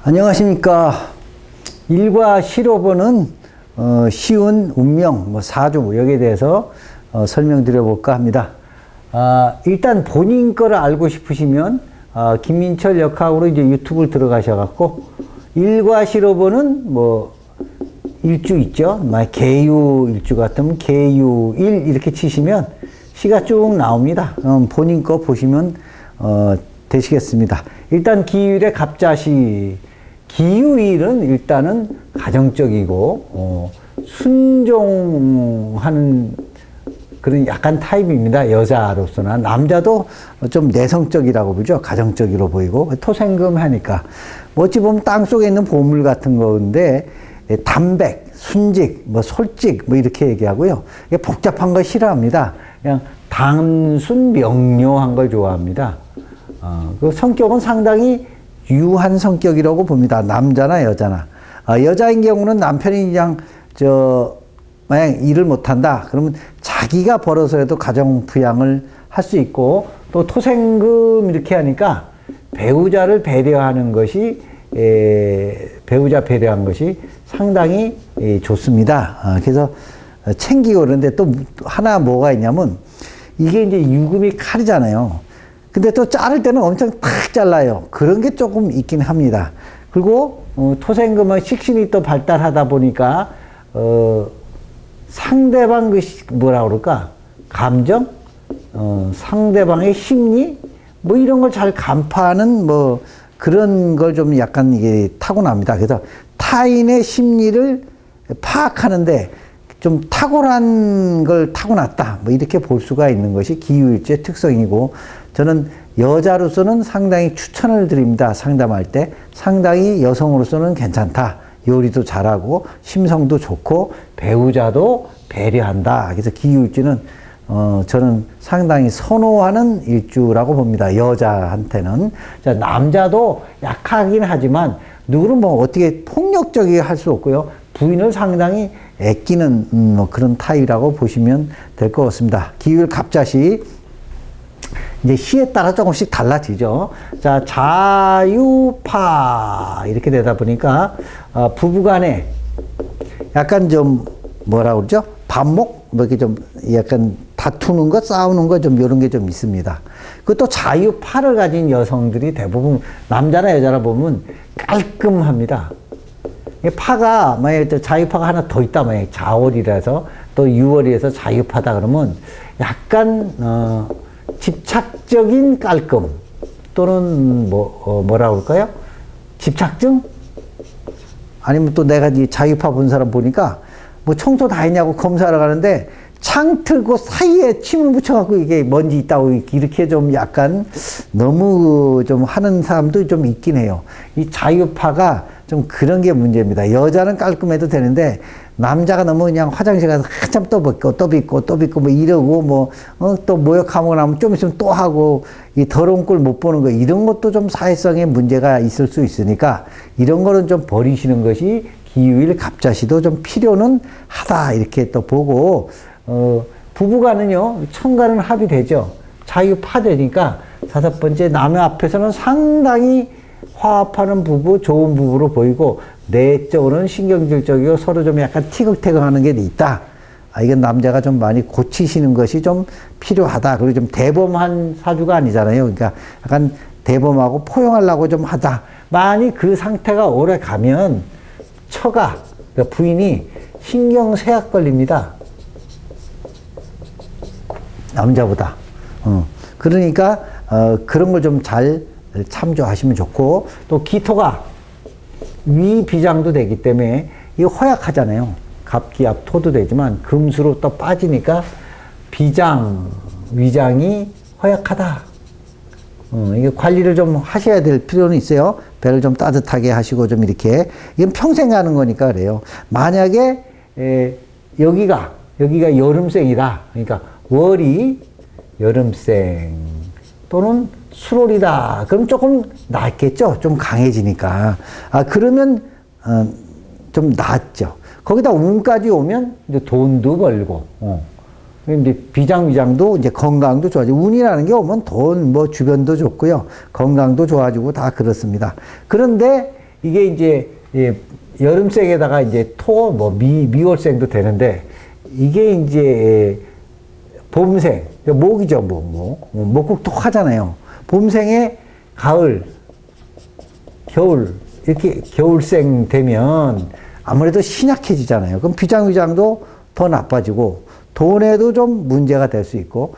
안녕하십니까. 일과 시로 보는 쉬운 운명, 사주 여기에 대해서 설명드려 볼까 합니다. 일단 본인 거를 알고 싶으시면 김민철 역학으로 이제 유튜브를 들어가셔갖고 일과 시로 보는 일주 있죠. 개유 일주 같으면 개유 일 이렇게 치시면 시가 쭉 나옵니다. 본인 거 보시면 되시겠습니다. 일단 기유일의 갑자시, 기유일은 일단은 가정적이고 순종하는 그런 약간 타입입니다. 여자로서나. 남자도 좀 내성적이라고 보죠. 가정적으로 보이고 토생금 하니까 어찌 보면 땅속에 있는 보물 같은 건데 담백, 순직, 솔직 이렇게 얘기하고요. 복잡한 거 싫어합니다. 그냥 단순 명료한 걸 좋아합니다. 그 성격은 상당히 유한 성격이라고 봅니다. 남자나 여자나. 여자인 경우는 남편이 그냥 만약 일을 못한다 그러면 자기가 벌어서라도 가정 부양을 할 수 있고, 또 토생금 이렇게 하니까 배우자를 배려하는 것이 배우자 배려한 것이 상당히 좋습니다. 그래서 챙기고. 그런데 또 하나 뭐가 있냐면 이게 이제 유금이 칼이잖아요. 근데 또 자를 때는 엄청 탁 잘라요. 그런 게 조금 있긴 합니다. 그리고 토생금은 식신이 또 발달하다 보니까 상대방 뭐라 그럴까? 감정? 상대방의 심리? 이런 걸 잘 간파하는 그런 걸 좀 약간 이게 타고납니다. 그래서 타인의 심리를 파악하는데 좀 탁월한 걸 타고났다. 이렇게 볼 수가 있는 것이 기유일주의 특성이고, 저는 여자로서는 상당히 추천을 드립니다. 상담할 때 상당히 여성으로서는 괜찮다. 요리도 잘하고 심성도 좋고 배우자도 배려한다. 그래서 기유일주는 저는 상당히 선호하는 일주라고 봅니다. 여자한테는. 자, 남자도 약하긴 하지만 누구는 어떻게 폭력적이게 할 수 없고요. 부인을 상당히 아끼는 그런 타입이라고 보시면 될 것 같습니다. 기유일 갑자시, 이제 시에 따라 조금씩 달라지죠. 자, 자유파 이렇게 되다 보니까 부부간에 약간 좀 뭐라 그러죠? 반목 이렇게 좀 약간 다투는 것, 싸우는 것 좀 이런 게 좀 있습니다. 그것도 자유파를 가진 여성들이 대부분 남자나 여자나 보면 깔끔합니다. 파가 만약에 자유파가 하나 더 있다, 만약에 자월이라서 또 유월이라서 자유파다 그러면 약간 집착적인 깔끔, 또는 뭐라 그럴까요? 집착증? 아니면 또 내가 이 자유파 본 사람 보니까 청소 다 했냐고 검사하러 가는데 창 틀고 사이에 침을 붙여갖고 이게 먼지 있다고 이렇게 좀 약간 너무 좀 하는 사람도 좀 있긴 해요. 이 자유파가 좀 그런 게 문제입니다. 여자는 깔끔해도 되는데 남자가 너무 그냥 화장실 가서 한참 또 빚고 이러고 또 모욕하고 나면 좀 있으면 또 하고 이 더러운 꼴 못 보는 거, 이런 것도 좀 사회성에 문제가 있을 수 있으니까 이런 거는 좀 버리시는 것이 기유일 갑자시도 좀 필요는 하다 이렇게 또 보고, 부부간은요 천간은 합의되죠. 자유파되니까 다섯 번째 남의 앞에서는 상당히 화합하는 부부, 좋은 부부로 보이고, 내적으로는 신경질적이고 서로 좀 약간 티격태격하는 게 있다. 이건 남자가 좀 많이 고치시는 것이 좀 필요하다. 그리고 좀 대범한 사주가 아니잖아요. 그러니까 약간 대범하고 포용하려고 좀 하다. 만약 그 상태가 오래 가면 처가, 그러니까 부인이 신경쇠약 걸립니다. 남자보다. 그러니까 그런 걸 좀 잘 참조하시면 좋고, 또 기토가 위비장도 되기 때문에 이게 허약하잖아요. 갑기압 토도 되지만 금수로 또 빠지니까 비장, 위장이 허약하다. 이게 관리를 좀 하셔야 될 필요는 있어요. 배를 좀 따뜻하게 하시고 좀 이렇게. 이건 평생 하는 거니까 그래요. 만약에 여기가 여름생이다. 그러니까 월이 여름생 또는 수월이다. 그럼 조금 낫겠죠. 좀 강해지니까. 그러면 좀 낫죠. 거기다 운까지 오면 이제 돈도 벌고, 이제 비장위장도 이제 건강도 좋아지고, 운이라는 게 오면 돈, 주변도 좋고요. 건강도 좋아지고 다 그렇습니다. 그런데 이게 이제 예, 여름생에다가 이제 미월생도 되는데 이게 이제 예, 봄생, 목이죠, 목국토 하잖아요. 봄생에 가을, 겨울, 이렇게 겨울생 되면 아무래도 신약해지잖아요. 그럼 비장위장도 더 나빠지고 돈에도 좀 문제가 될 수 있고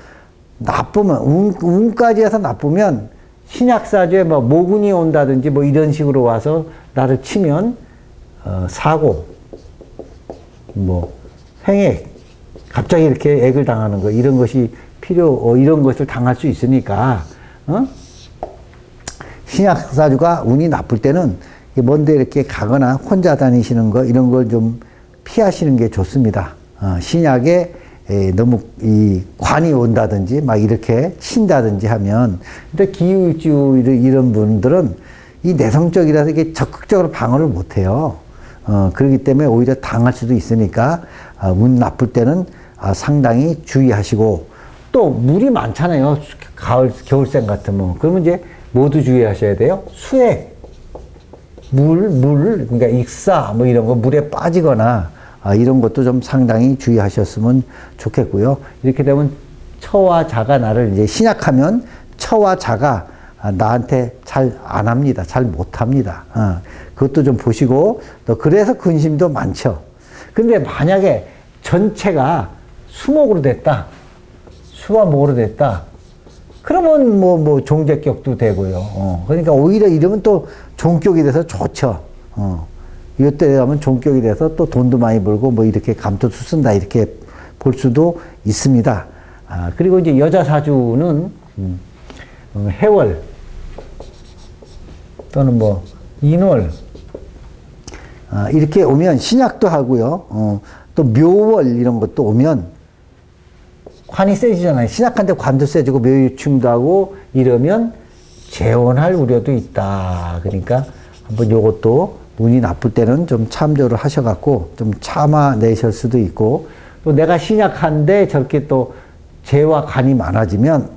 나쁘면 운까지 해서 나쁘면 신약사주에 뭐 모군이 온다든지 뭐 이런 식으로 와서 나를 치면 사고 뭐 횡액 갑자기 이렇게 액을 당하는 거 이런 것이 이런 것을 당할 수 있으니까 신약사주가 운이 나쁠 때는 먼데 이렇게 가거나 혼자 다니시는 거 이런 걸 좀 피하시는 게 좋습니다. 신약에 너무 이 관이 온다든지 막 이렇게 친다든지 하면 근데 기후일주 이런 분들은 이 내성적이라서 이게 적극적으로 방어를 못 해요. 그렇기 때문에 오히려 당할 수도 있으니까 운 나쁠 때는 상당히 주의하시고 또 물이 많잖아요. 겨울생 같으면 그러면 이제 모두 주의하셔야 돼요. 수액, 그러니까 익사 뭐 이런 거 물에 빠지거나 이런 것도 좀 상당히 주의하셨으면 좋겠고요. 이렇게 되면 처와 자가 나를 이제 신약하면 처와 자가 나한테 잘 안 합니다. 잘 못 합니다. 그것도 좀 보시고 또 그래서 근심도 많죠. 근데 만약에 전체가 수목으로 됐다. 수와 목으로 됐다. 그러면 뭐 종재격도 되고요. 그러니까 오히려 이러면 또 종격이 돼서 좋죠. 이때 가면 종격이 돼서 또 돈도 많이 벌고 뭐 이렇게 감토도 쓴다 이렇게 볼 수도 있습니다. 그리고 이제 여자 사주는 해월 또는 뭐 인월 이렇게 오면 신약도 하고요. 또 묘월 이런 것도 오면 관이 세지잖아요. 신약한데 관도 세지고 묘유충도 하고 이러면 재혼할 우려도 있다. 그러니까 한번 요것도 운이 나쁠 때는 좀 참조를 하셔갖고 좀 참아내실 수도 있고 또 내가 신약한데 저렇게 또 재와 관이 많아지면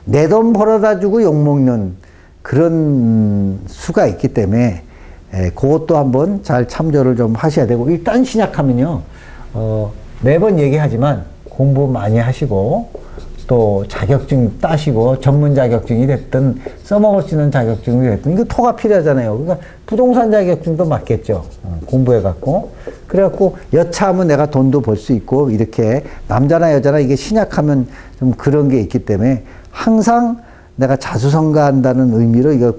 내 돈 벌어다 주고 욕먹는 그런 수가 있기 때문에 그것도 한번 잘 참조를 좀 하셔야 되고 일단 신약하면요 매번 얘기하지만 공부 많이 하시고 또 자격증 따시고 전문 자격증이 됐든 써먹을 수 있는 자격증이 됐든 이거 토가 필요하잖아요. 그러니까 부동산 자격증도 맞겠죠. 공부해갖고 그래갖고 여차하면 내가 돈도 벌 수 있고 이렇게 남자나 여자나 이게 신약하면 좀 그런 게 있기 때문에 항상 내가 자수성가한다는 의미로 이거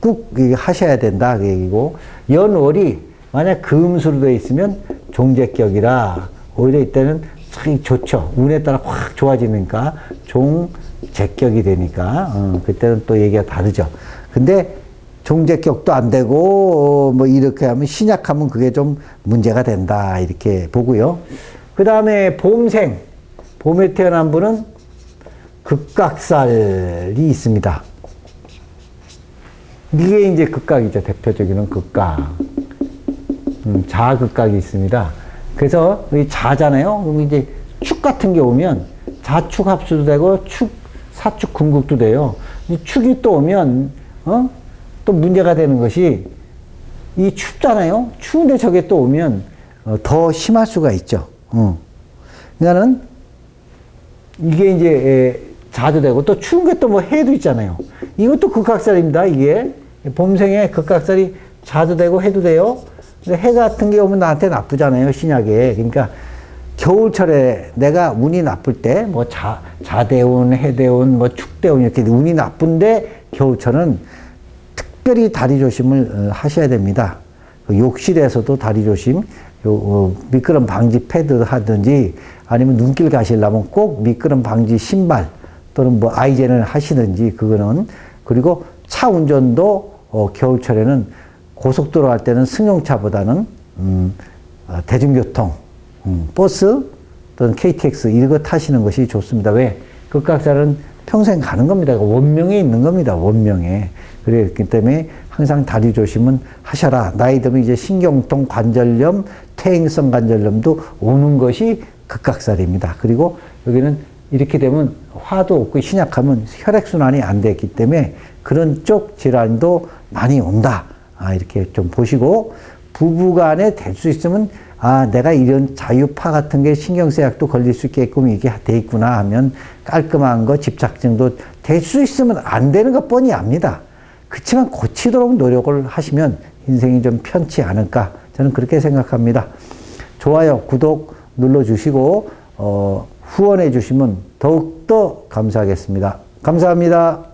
꾹 하셔야 된다 그 얘기고 연월이 만약 금수로 되어 있으면 종재격이라 오히려 이때는 참 좋죠. 운에 따라 확 좋아지니까 종재격이 되니까 그때는 또 얘기가 다르죠. 근데 종재격도 안 되고 뭐 이렇게 하면 신약하면 그게 좀 문제가 된다 이렇게 보고요. 그 다음에 봄생 봄에 태어난 분은 극각살이 있습니다. 이게 이제 극각이죠. 대표적인 극각. 자극각이 있습니다. 그래서 이 자잖아요. 그럼 이제 축 같은 게 오면 자축 합수도 되고 축, 사축 금국도 돼요. 이 축이 또 오면 또 문제가 되는 것이 이 춥잖아요. 추운데 저게 또 오면 더 심할 수가 있죠. 그러니까는 이게 이제 자도 되고 또 추운 게 또 뭐 해도 있잖아요. 이것도 극각살입니다. 이게 봄생에 극각살이 자도 되고 해도 돼요. 근데 해 같은 게 오면 나한테 나쁘잖아요, 신약에. 그러니까 겨울철에 내가 운이 나쁠 때, 뭐 자대운, 해대운, 뭐 축대운 이렇게 운이 나쁜데 겨울철은 특별히 다리 조심을 하셔야 됩니다. 욕실에서도 다리 조심, 미끄럼 방지 패드 하든지 아니면 눈길 가시려면 꼭 미끄럼 방지 신발 또는 뭐 아이젠을 하시든지 그거는 그리고 차 운전도 겨울철에는 고속도로 갈 때는 승용차보다는 대중교통, 버스 또는 KTX 이거 타시는 것이 좋습니다. 왜? 극각살은 평생 가는 겁니다. 원명에 있는 겁니다. 원명에. 그렇기 때문에 항상 다리 조심은 하셔라. 나이 들면 이제 신경통, 관절염, 퇴행성 관절염도 오는 것이 극각살입니다. 그리고 여기는 이렇게 되면 화도 없고 신약하면 혈액순환이 안 됐기 때문에 그런 쪽 질환도 많이 온다. 이렇게 좀 보시고, 부부간에 될 수 있으면 내가 이런 자유파 같은 게 신경쇠약도 걸릴 수 있게끔 이게 돼 있구나 하면 깔끔한 거, 집착증도 될 수 있으면 안 되는 거 뻔히 압니다. 그렇지만 고치도록 노력을 하시면 인생이 좀 편치 않을까, 저는 그렇게 생각합니다. 좋아요, 구독 눌러주시고 후원해 주시면 더욱더 감사하겠습니다. 감사합니다.